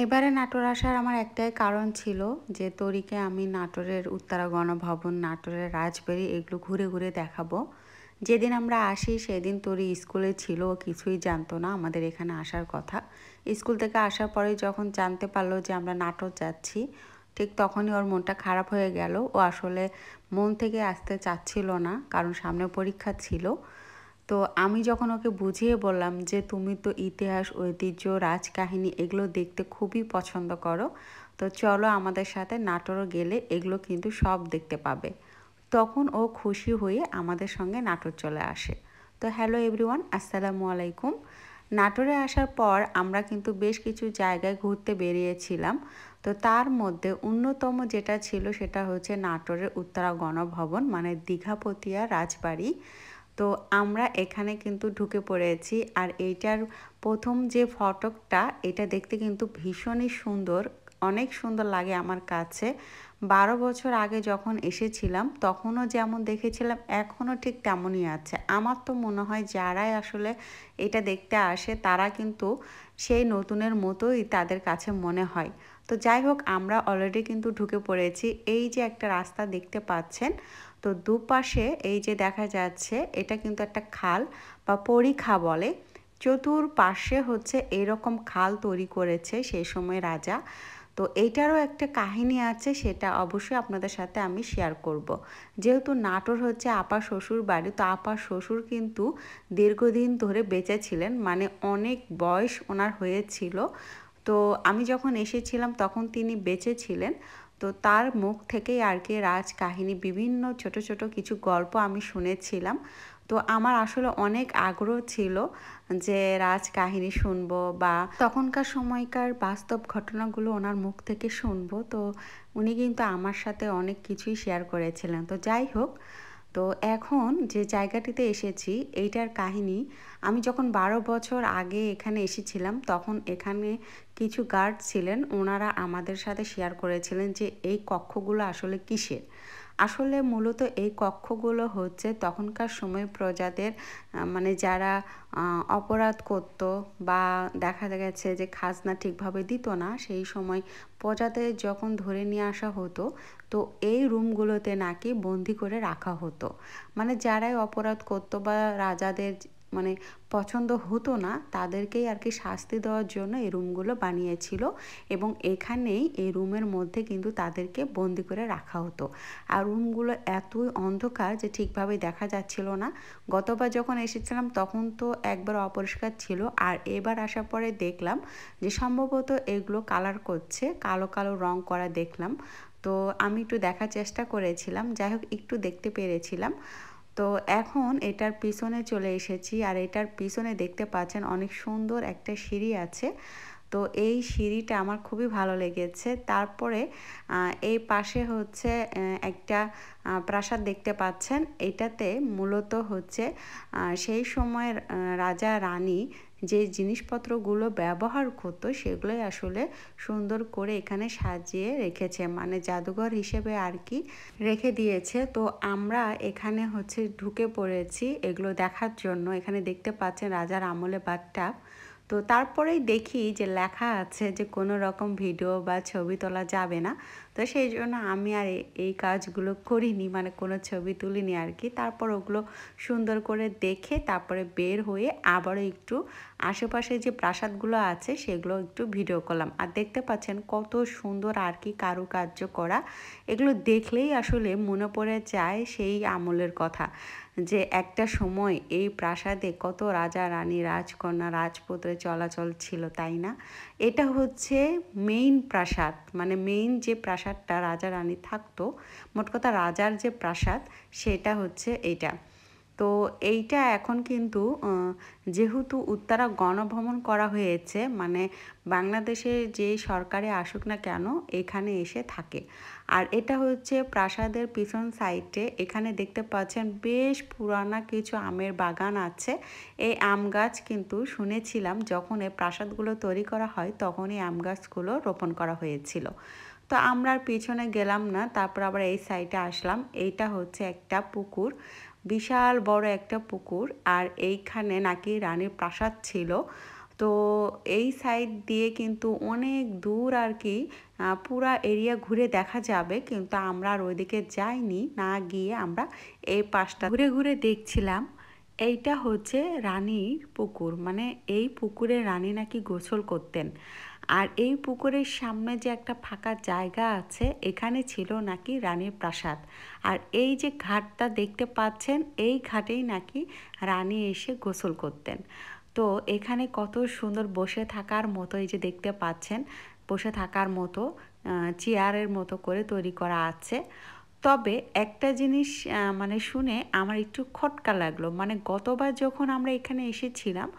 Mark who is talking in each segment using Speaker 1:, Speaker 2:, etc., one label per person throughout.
Speaker 1: এবারে নাটোর আসার আমার একটাই কারণ ছিল যে তরিকে আমি নাটোরের উত্তরা গণভবন, নাটোরের রাজবাড়ি এগুলো ঘুরে ঘুরে দেখাবো। যেদিন আমরা আসি সেদিন তরি স্কুলে ছিল, ও কিছুই জানতো না আমাদের এখানে আসার কথা। স্কুল থেকে আসার পরে যখন জানতে পারলো যে আমরা নাটোর যাচ্ছি, ঠিক তখনই ওর মনটা খারাপ হয়ে গেল। ও আসলে মন থেকে আসতে চাচ্ছিল না, কারণ সামনে পরীক্ষা ছিল। তো আমি যখন ওকে বুঝিয়ে বললাম যে তুমি তো ইতিহাস, ঐতিহ্য, রাজকাহিনী এগুলো দেখতে খুবই পছন্দ করো, তো চলো আমাদের সাথে নাটোর গেলে এগুলো কিন্তু সব দেখতে পাবে। তখন ও খুশি হয়ে আমাদের সঙ্গে নাটোর চলে আসে। তো হ্যালো এভরিওয়ান, আসসালামু আলাইকুম। নাটোরে আসার পর আমরা কিন্তু বেশ কিছু জায়গায় ঘুরতে বেরিয়েছিলাম। তো তার মধ্যে অন্যতম যেটা ছিল সেটা হচ্ছে নাটোরের উত্তরা গণভবন, মানে দীঘাপতিয়া রাজবাড়ি। তো আমরা এখানে কিন্তু ঢুকে পড়েছি, আর এইটার প্রথম যে ফটকটা, এটা দেখতে কিন্তু ভীষণই সুন্দর, অনেক সুন্দর লাগে আমার কাছে। 12 বছর আগে যখন এসেছিলাম তখনও যেমন দেখেছিলাম এখনও ঠিক তেমনই আছে। আমার তো মনে হয় যারাই আসলে এটা দেখতে আসে তারা কিন্তু সেই নতুনের মতোই তাদের কাছে মনে হয়। তো যাই হোক, আমরা অলরেডি কিন্তু ঢুকে পড়েছি। এই যে একটা রাস্তা দেখতে পাচ্ছেন, তো দুপাশে এই যে দেখা যাচ্ছে এটা কিন্তু একটা খাল বা পরিখা বলে। চতুর্পাশে হচ্ছে এরকম খাল তৈরি করেছে সেই সময় রাজা। তো এইটারও একটা কাহিনী আছে, সেটা অবশ্যই আপনাদের সাথে আমি শেয়ার করব। যেহেতু নাটোর হচ্ছে আপা শ্বশুর বাড়ি, তো আপা শ্বশুর কিন্তু দীর্ঘদিন ধরে বেঁচে ছিলেন, মানে অনেক বয়স ওনার হয়েছিল। তো আমি যখন এসেছিলাম তখন তিনি বেঁচে ছিলেন। তো তার মুখ থেকেই আর কি রাজকাহিনী, বিভিন্ন ছোট ছোট কিছু গল্প আমি শুনেছিলাম। তো আমার আসলে অনেক আগ্রহ ছিল যে রাজকাহিনী শুনবো বা তখনকার সময়কার বাস্তব ঘটনাগুলো ওনার মুখ থেকে শুনবো। তো উনি কিন্তু আমার সাথে অনেক কিছুই শেয়ার করেছিলেন। তো যাই হোক, তো এখন যে জায়গাটিতে এসেছি এইটার কাহিনী, আমি যখন 12 বছর আগে এখানে এসেছিলাম তখন এখানে কিছু গার্ড ছিলেন, ওনারা আমাদের সাথে শেয়ার করেছিলেন যে এই কক্ষগুলো আসলে কিসের। আসলে মূলত এই কক্ষগুলো হচ্ছে তখনকার সময় প্রজাদের, মানে যারা অপরাধ করত বা দেখা গেছে যে খাজনা ঠিকভাবে দিত না, সেই সময় প্রজাদের যখন ধরে নিয়ে আসা হতো, তো এই রুমগুলোতে নাকি বন্দি করে রাখা হতো। মানে যারাই অপরাধ করতো বা রাজাদের মানে পছন্দ হতো না তাদেরকেই আর কি শাস্তি দেওয়ার জন্য এই রুমগুলো বানিয়েছিল। এবং এখানেই এই রুমের মধ্যে কিন্তু তাদেরকে বন্দি করে রাখা হতো। আর রুমগুলো এতই অন্ধকার যে ঠিকভাবে দেখা যাচ্ছিল না। গতবার যখন এসেছিলাম তখন তো একবার অপরিষ্কার ছিল, আর এবার আসার পরে দেখলাম যে সম্ভবত এগুলো কালার করছে, কালো কালো রং করা দেখলাম। তো আমি একটু দেখার চেষ্টা করেছিলাম, যাই হোক একটু দেখতে পেরেছিলাম। তো এখন এটার পিছনে চলে এসেছি, আর এটার পিছনে দেখতে পাচ্ছেন অনেক সুন্দর একটা সিঁড়ি আছে। তো এই সিঁড়িটা আমার খুবই ভালো লেগেছে। তারপরে এই পাশে হচ্ছে একটা প্রাসাদ দেখতে পাচ্ছেন। এটাতে মূলত হচ্ছে সেই সময়ের রাজা রানী যে জিনিসপত্রগুলো ব্যবহার করতো সেগুলোই আসলে সুন্দর করে এখানে সাজিয়ে রেখেছে, মানে জাদুঘর হিসেবে আর কি রেখে দিয়েছে। তো আমরা এখানে হচ্ছে ঢুকে পড়েছি এগুলো দেখার জন্য। এখানে দেখতে পাচ্ছেন রাজার আমলে বাথটাব। তো তারপরেই দেখি যে লেখা আছে যে কোনো রকম ভিডিও বা ছবি তোলা যাবে না। তো সেই জন্য আমি আর এই কাজগুলো করিনি, মানে কোনো ছবি তুলিনি আর কি। তারপর ওগুলো সুন্দর করে দেখে তারপরে বের হয়ে আবারও একটু আশেপাশে যে প্রাসাদগুলো আছে সেগুলো একটু ভিডিও করলাম। আর দেখতে পাচ্ছেন কত সুন্দর আর কি কারুকার্য করা। এগুলো দেখলেই আসলে মনে পড়ে যায় সেই আমলের কথা, যে একটা সময় এই প্রাসাদে কত রাজা রানী, রাজকন্যা, রাজপুত্রের চলাচল ছিল, তাই না? এটা হচ্ছে মেইন প্রাসাদ, মানে মেইন যে প্রাসাদটা রাজা রানী থাকতো, মোট কথা রাজার যে প্রাসাদ সেটা হচ্ছে এইটা। তো এইটা এখন কিন্তু যেহেতু উত্তরা গণভবন করা হয়েছে, মানে বাংলাদেশে যে সরকারে আসুক না কেন এখানে এসে থাকে। আর এটা হচ্ছে প্রাসাদের পিছন সাইডে, এখানে দেখতে পাচ্ছেন বেশ পুরানা কিছু আমের বাগান আছে। এই আম গাছ কিন্তু শুনেছিলাম যখন এই প্রাসাদগুলো তৈরি করা হয় তখনই আম গাছগুলো রোপণ করা হয়েছিল। তো আমরা আর পিছনে গেলাম না, তারপর আবার এই সাইডে আসলাম। এইটা হচ্ছে একটা পুকুর, বিশাল বড় একটা পুকুর, আর এইখানে নাকি রানীর প্রাসাদ ছিল। তো এই সাইড দিয়ে কিন্তু অনেক দূর আর কি পুরা এরিয়া ঘুরে দেখা যাবে, কিন্তু আমরা আর ওইদিকে যাইনি, না গিয়ে আমরা এই পাশটা ঘুরে ঘুরে দেখছিলাম। এইটা হচ্ছে রানীর পুকুর, মানে এই পুকুরে রানী নাকি গোসল করতেন। আর এই পুকুরের সামনে যে একটা ফাঁকা জায়গা আছে, এখানে ছিল নাকি রানীর প্রাসাদ। আর এই যে ঘাটটা দেখতে পাচ্ছেন, এই ঘাটেই নাকি রানী এসে গোসল করতেন। তো এখানে কত সুন্দর বসে থাকার মতো, এই যে দেখতে পাচ্ছেন বসে থাকার মতো চেয়ারের মতো করে তৈরি করা আছে। তবে একটা জিনিস মানে শুনে আমার একটু খটকা লাগলো, মানে গতবার যখন আমরা এখানে এসেছিলাম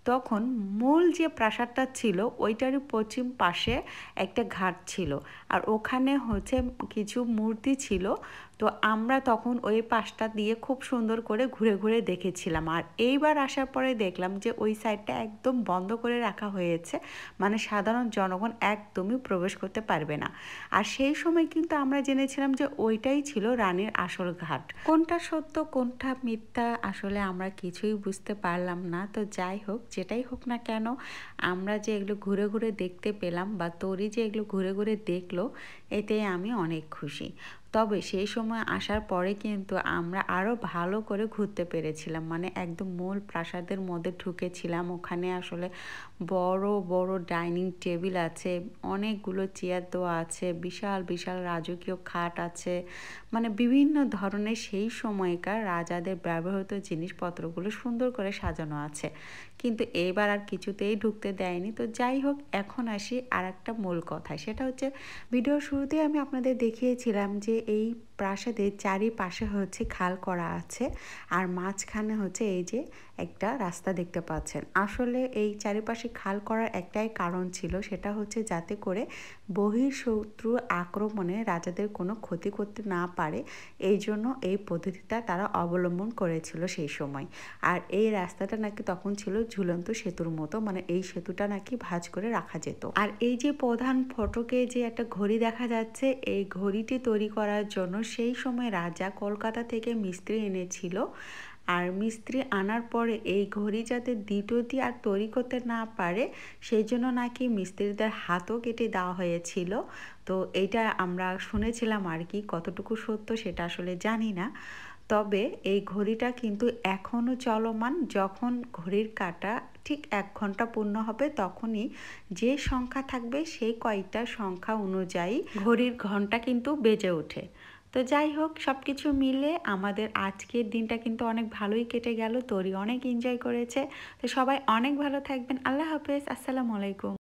Speaker 1: তখন মূল যে প্রাসাদটা ছিল ওইটারই পশ্চিম পাশে একটা ঘাট ছিল, আর ওখানে হচ্ছে কিছু মূর্তি ছিল। তো আমরা তখন ওই পাশটা দিয়ে খুব সুন্দর করে ঘুরে ঘুরে দেখেছিলাম। আর এইবার আসার পরে দেখলাম যে ওই সাইডটা একদম বন্ধ করে রাখা হয়েছে, মানে সাধারণ জনগণ একদমই প্রবেশ করতে পারবে না। আর সেই সময় কিন্তু আমরা জেনেছিলাম যে ওইটাই ছিল রানীর আসল ঘাট। কোনটা সত্য কোনটা মিথ্যা আসলে আমরা কিছুই বুঝতে পারলাম না। তো যাই হোক, যেটাই হোক না কেন, আমরা যে এগুলো ঘুরে ঘুরে দেখতে পেলাম বা তরি যে এগুলো ঘুরে ঘুরে দেখলো, এতে আমি অনেক খুশি। তবে সেই সময় আসার পরে কিন্তু আমরা আরও ভালো করে ঘুরতে পেরেছিলাম, মানে একদম মূল প্রাসাদের মধ্যে ঢুকেছিলাম। ওখানে আসলে বড় বড় ডাইনিং টেবিল আছে, অনেকগুলো চেয়ার দেওয়া আছে, বিশাল বিশাল রাজকীয় খাট আছে, মানে বিভিন্ন ধরনের সেই সময়কার রাজাদের ব্যবহৃত জিনিসপত্রগুলো সুন্দর করে সাজানো আছে। কিন্তু এবার আর কিছুতেই ঢুকতে দেয়নি। তো যাই হোক, এখন আসি আর একটা মূল কথায়, সেটা হচ্ছে ভিডিওর শুরুতেই আমি আপনাদের দেখিয়েছিলাম যে এই প্রাসাদের চারিপাশে হচ্ছে খাল করা আছে, আর মাঝখানে হচ্ছে এই যে একটা রাস্তা দেখতে পাচ্ছেন। আসলে এই চারিপাশে খাল করার একটাই কারণ ছিল, সেটা হচ্ছে যাতে করে বহিঃশত্রু আক্রমণে রাজাদের কোনো ক্ষতি করতে না পারে, এই জন্য এই পদ্ধতিটা তারা অবলম্বন করেছিল সেই সময়। আর এই রাস্তাটা নাকি তখন ছিল ঝুলন্ত সেতুর মতো, মানে এই সেতুটা নাকি ভাঁজ করে রাখা যেত। আর এই যে প্রধান ফটকে যে একটা ঘড়ি দেখা যাচ্ছে, এই ঘড়িটি তৈরি করার জন্য সেই সময় রাজা কলকাতা থেকে মিস্ত্রি এনেছিল। আর মিস্ত্রি আনার পরে এই ঘড়ি যাতে দ্বিতীয়টি আর তৈরি করতে না পারে, সেই জন্য নাকি মিস্ত্রিদের হাতও কেটে দেওয়া হয়েছিল। তো এইটা আমরা শুনেছিলাম আর কি, কতটুকু সত্য সেটা আসলে জানি না। তবে এই ঘড়িটা কিন্তু এখনও চলমান। যখন ঘড়ির কাঁটা ঠিক 1 ঘন্টা পূর্ণ হবে, তখনই যে সংখ্যা থাকবে সেই কয়টা সংখ্যা অনুযায়ী ঘড়ির ঘন্টা কিন্তু বেজে ওঠে। তো যাই হোক, সব কিছু মিলে আমাদের আজকের দিনটা কিন্তু অনেক ভালোই কেটে গেল। তরি অনেক এনজয় করেছে। তো সবাই অনেক ভালো থাকবেন। আল্লাহ হাফেজ, আসসালামু আলাইকুম।